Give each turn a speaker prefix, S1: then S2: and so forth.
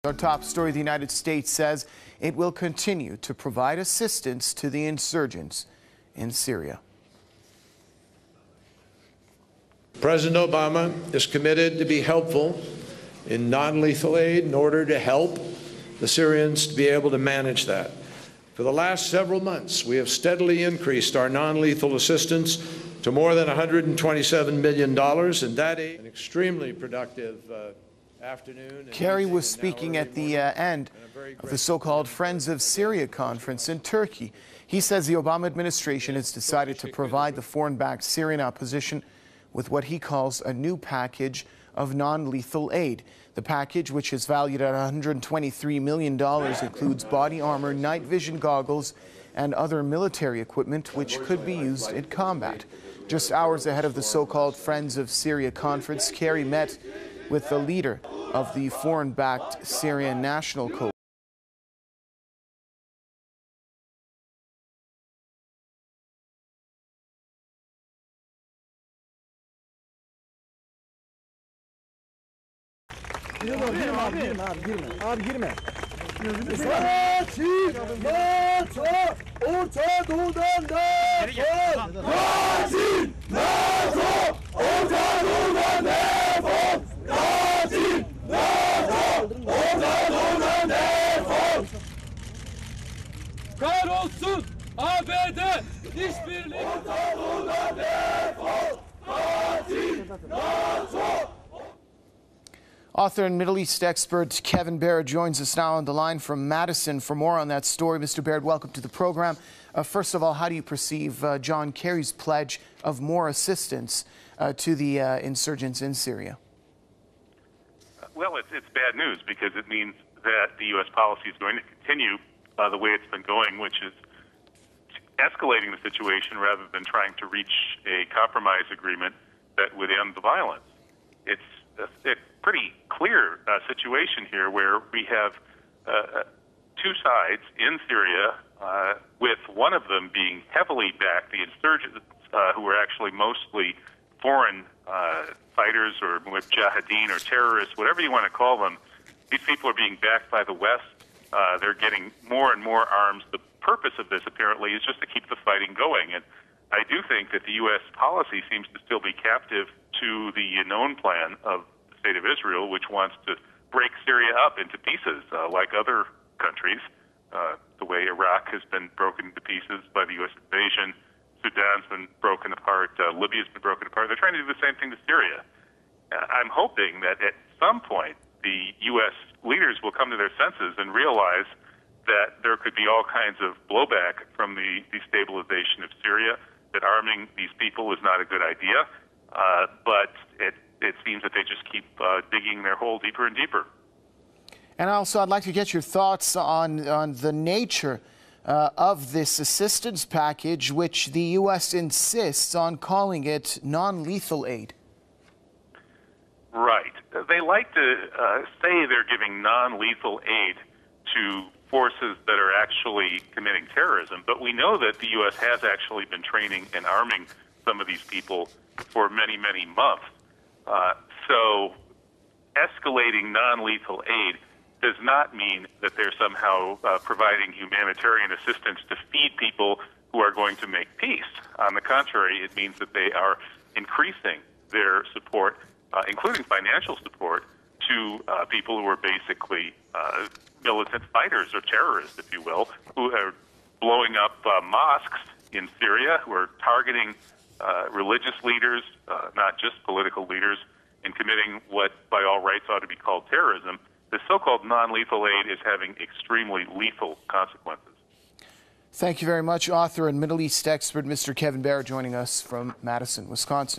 S1: Our top story, the United States says it will continue to provide assistance to the insurgents in Syria.
S2: President Obama is committed to be helpful in non-lethal aid in order to help the Syrians to be able to manage that. For the last several months, we have steadily increased our non-lethal assistance to more than $127 million, and that is an extremely productive afternoon.
S1: Kerry was speaking at the end of the so-called Friends of Syria conference in Turkey. He says the Obama administration has decided to provide the foreign-backed Syrian opposition with what he calls a new package of non-lethal aid. The package, which is valued at $123 million, includes body armor, night vision goggles, and other military equipment which could be used in combat. Just hours ahead of the so-called Friends of Syria conference, Kerry met with the leader of the foreign-backed Syrian National Coalition.
S3: Girme. Orta Doğu'dan defol! Katil! NATO! Orta Doğu'dan defol! Katil! NATO! Orta Doğu'dan defol!
S4: Kahrolsun ABD işbirliği!
S3: Orta Doğu'dan defol! Katil! NATO!
S1: Author and Middle East expert Kevin Baird joins us now on the line from Madison for more on that story. Mr. Baird, welcome to the program. First of all, how do you perceive John Kerry's pledge of more assistance to the insurgents in Syria?
S5: Well, it's bad news because it means that the U.S. policy is going to continue the way it's been going, which is escalating the situation rather than trying to reach a compromise agreement that would end the violence. It's a pretty clear situation here where we have two sides in Syria, with one of them being heavily backed, the insurgents, who are actually mostly foreign fighters or mujahideen or terrorists, whatever you want to call them. These people are being backed by the West. They're getting more and more arms. The purpose of this, apparently, is just to keep the fighting going. And I do think that the U.S. policy seems to still be captive to the known plan of the State of Israel, which wants to break Syria up into pieces, like other countries, the way Iraq has been broken to pieces by the U.S. invasion. Sudan's been broken apart. Libya's been broken apart. They're trying to do the same thing to Syria. I'm hoping that at some point the U.S. leaders will come to their senses and realize that there could be all kinds of blowback from the destabilization of Syria, that arming these people is not a good idea, but it seems that they just keep digging their hole deeper and deeper.
S1: And also, I'd like to get your thoughts on the nature of this assistance package, which the U.S. insists on calling it non-lethal aid.
S5: Right. They like to say they're giving non-lethal aid to forces that are actually committing terrorism, but we know that the U.S. has actually been training and arming some of these people for many, many months. So escalating non-lethal aid does not mean that they're somehow providing humanitarian assistance to feed people who are going to make peace. On the contrary, it means that they are increasing their support, including financial support, to people who are basically militant fighters or terrorists, if you will, who are blowing up mosques in Syria, who are targeting religious leaders, not just political leaders, and committing what by all rights ought to be called terrorism. The so-called non-lethal aid is having extremely lethal consequences.
S1: Thank you very much, author and Middle East expert Mr. Kevin Baird, joining us from Madison, Wisconsin.